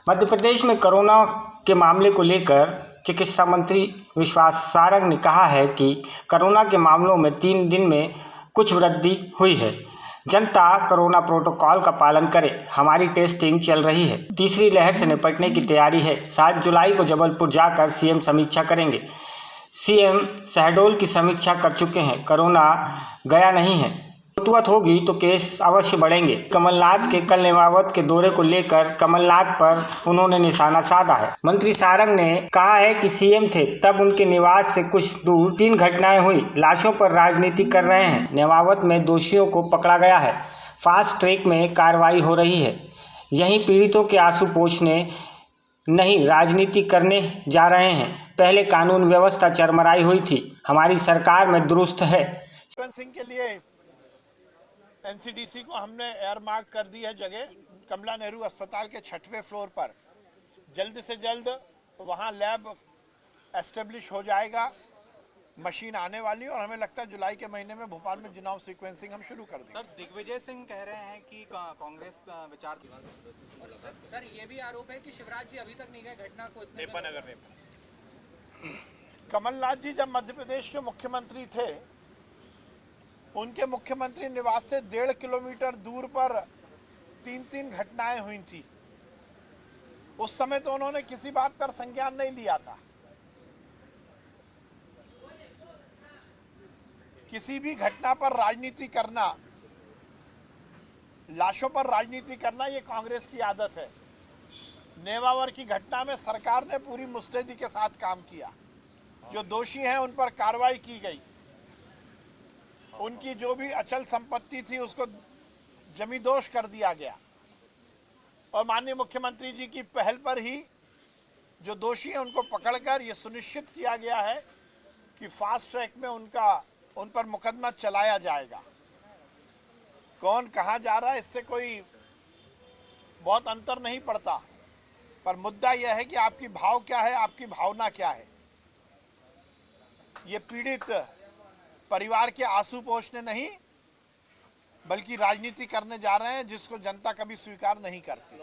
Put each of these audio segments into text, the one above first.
मध्य प्रदेश में कोरोना के मामले को लेकर चिकित्सा मंत्री विश्वास सारंग ने कहा है कि कोरोना के मामलों में 3 दिन में कुछ वृद्धि हुई है। जनता कोरोना प्रोटोकॉल का पालन करे, हमारी टेस्टिंग चल रही है। तीसरी लहर से निपटने की तैयारी है। 7 जुलाई को जबलपुर जाकर सीएम समीक्षा करेंगे। सीएम शहडोल की समीक्षा कर चुके हैं। कोरोना गया नहीं है, तुरंत होगी तो केस अवश्य बढ़ेंगे। कमलनाथ के कल नेमावत के दौरे को लेकर कमलनाथ पर उन्होंने निशाना साधा है। मंत्री सारंग ने कहा है कि सीएम थे तब उनके निवास से कुछ दूर 3 घटनाएं हुई। लाशों पर राजनीति कर रहे हैं। नेमावत में दोषियों को पकड़ा गया है। फास्ट ट्रैक में कार्रवाई हो रही है। यहीं पीड़ितों के आंसू पोंछने नहीं, राजनीति करने जा रहे हैं। पहले कानून व्यवस्था चरमराई हुई थी, हमारी सरकार में दुरुस्त है। के लिए एनसीडीसी को हमने एयर मार्क कर दी है जगह कमला नेहरू अस्पताल के 6वें फ्लोर पर। जल्द से जल्द वहां लैब एस्टेब्लिश हो जाएगा, मशीन आने वाली, और हमें लगता है जुलाई के महीने में भोपाल में जीनोम सीक्वेंसिंग हम शुरू कर देंगे। सर, दिग्विजय सिंह कह रहे हैं कि कांग्रेस विचार। सर ये भी आरोप है कि शिवराज जी अभी तक नहीं गए घटना को नेपानगर। कमलनाथ जी जब मध्य प्रदेश के मुख्यमंत्री थे, उनके मुख्यमंत्री निवास से 1.5 किलोमीटर दूर पर 3 घटनाएं हुई थी। उस समय तो उन्होंने किसी बात पर संज्ञान नहीं लिया था। किसी भी घटना पर राजनीति करना, लाशों पर राजनीति करना, ये कांग्रेस की आदत है। नेमावर की घटना में सरकार ने पूरी मुस्तैदी के साथ काम किया। जो दोषी हैं उन पर कार्रवाई की गई। उनकी जो भी अचल संपत्ति थी उसको जमींदोज कर दिया गया, और माननीय मुख्यमंत्री जी की पहल पर ही जो दोषी हैं उनको पकड़कर यह सुनिश्चित किया गया है कि फास्ट ट्रैक में उन पर मुकदमा चलाया जाएगा। कौन कहां जा रहा है इससे कोई बहुत अंतर नहीं पड़ता, पर मुद्दा यह है कि आपकी भाव क्या है, आपकी भावना क्या है। ये पीड़ित परिवार के आंसू पोंछने नहीं बल्कि राजनीति करने जा रहे हैं, जिसको जनता कभी स्वीकार नहीं करती।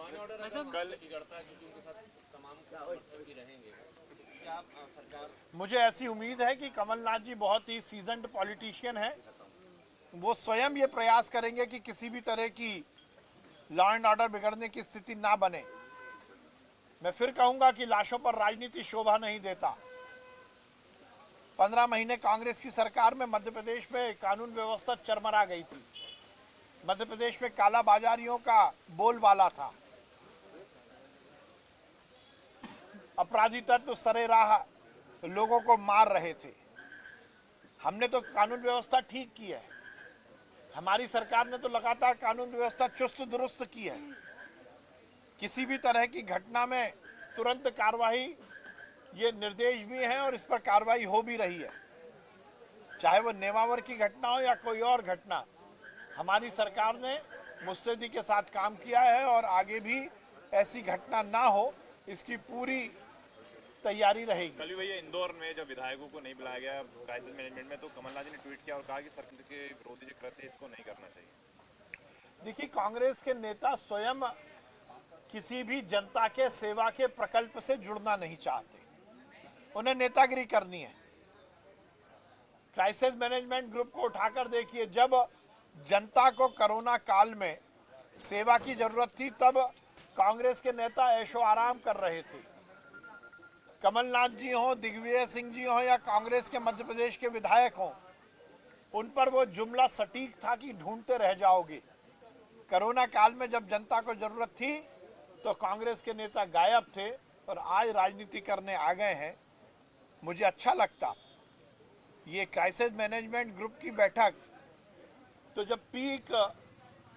मुझे ऐसी उम्मीद है कि कमलनाथ जी बहुत ही सीजन्ड पॉलिटिशियन हैं। वो स्वयं ये प्रयास करेंगे कि किसी भी तरह की लॉ एंड ऑर्डर बिगड़ने की स्थिति ना बने। मैं फिर कहूंगा कि लाशों पर राजनीति शोभा नहीं देता। 15 महीने कांग्रेस की सरकार में मध्य प्रदेश में कानून व्यवस्था चरमरा गई थी। मध्य प्रदेश में काला बाजारियों का बोलबाला था। अपराधी तत्व सरेराह लोगों को मार रहे थे। हमने तो कानून व्यवस्था ठीक की है। हमारी सरकार ने तो लगातार कानून व्यवस्था चुस्त दुरुस्त की है। किसी भी तरह की घटना में तुरंत कार्रवाई, ये निर्देश भी हैं और इस पर कार्रवाई हो भी रही है। चाहे वो नेमावर की घटना हो या कोई और घटना, हमारी सरकार ने मुस्तैदी के साथ काम किया है और आगे भी ऐसी घटना ना हो इसकी पूरी तैयारी रहेगी। कल भैया इंदौर में जब विधायकों को नहीं बुलाया गया क्राइसिस मैनेजमेंट में, तो कमलनाथ जी ने ट्वीट किया और कहा कि सरकार के विरोधी जो कृत्य इसको नहीं करना चाहिए। देखिए, कांग्रेस के नेता स्वयं किसी भी जनता के सेवा के प्रकल्प से जुड़ना नहीं चाहते। उन्हें नेतागिरी करनी है। क्राइसिस मैनेजमेंट ग्रुप को उठाकर देखिए, जब जनता को कोरोना काल में सेवा की जरूरत थी तब कांग्रेस के नेता ऐशो आराम कर रहे थे। कमलनाथ जी हों, दिग्विजय सिंह जी हों या कांग्रेस के मध्य प्रदेश के विधायक हों, उन पर वो जुमला सटीक था कि ढूंढते रह जाओगे। कोरोना काल में जब जनता को जरूरत थी तो कांग्रेस के नेता गायब थे और आज राजनीति करने आ गए हैं। मुझे अच्छा लगता ये क्राइसिस मैनेजमेंट ग्रुप की बैठक तो जब पीक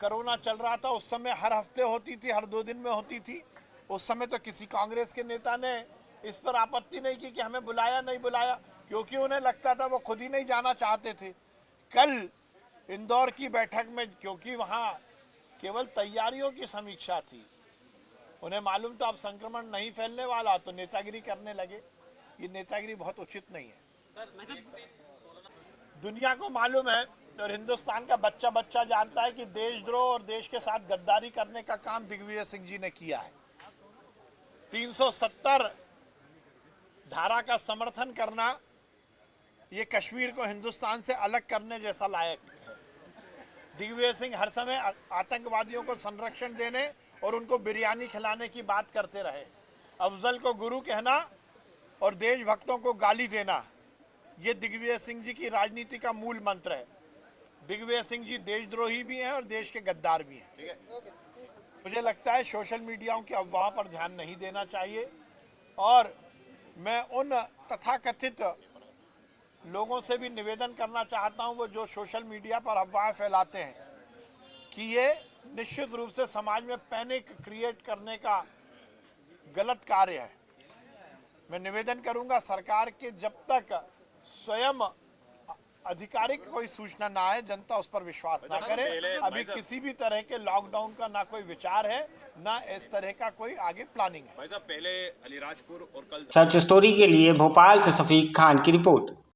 कोरोना चल रहा था उस समय हर हफ्ते होती थी, हर 2 दिन में होती थी। उस समय तो किसी कांग्रेस के नेता ने इस पर आपत्ति नहीं की कि हमें बुलाया नहीं बुलाया, क्योंकि उन्हें लगता था वो खुद ही नहीं जाना चाहते थे। कल इंदौर की बैठक में क्योंकि वहां केवल तैयारियों की समीक्षा थी, उन्हें मालूम था अब संक्रमण नहीं फैलने वाला, तो नेतागिरी करने लगे। ये नेतागिरी बहुत उचित नहीं है। दुनिया को मालूम है और हिंदुस्तान का बच्चा बच्चा जानता है कि देशद्रोह और देश के साथ गद्दारी करने का काम दिग्विजय सिंह जी ने किया है। 370 धारा का समर्थन करना ये कश्मीर को हिंदुस्तान से अलग करने जैसा लायक है। दिग्विजय सिंह हर समय आतंकवादियों को संरक्षण देने और उनको बिरयानी खिलाने की बात करते रहे। अफजल को गुरु कहना और देशभक्तों को गाली देना, ये दिग्विजय सिंह जी की राजनीति का मूल मंत्र है। दिग्विजय सिंह जी देशद्रोही भी हैं और देश के गद्दार भी हैं। मुझे लगता है सोशल मीडियाओं की अफवाह पर ध्यान नहीं देना चाहिए और मैं उन तथाकथित लोगों से भी निवेदन करना चाहता हूं, वो जो सोशल मीडिया पर अफवाहें फैलाते हैं, कि ये निश्चित रूप से समाज में पैनिक क्रिएट करने का गलत कार्य है। मैं निवेदन करूंगा सरकार के जब तक स्वयं आधिकारिक कोई सूचना ना आए, जनता उस पर विश्वास ना करे। अभी किसी भी तरह के लॉकडाउन का ना कोई विचार है, ना इस तरह का कोई आगे प्लानिंग है। भाई साहब, पहले अलीराजपुर और कल सर्च स्टोरी के लिए भोपाल से शफीक खान की रिपोर्ट।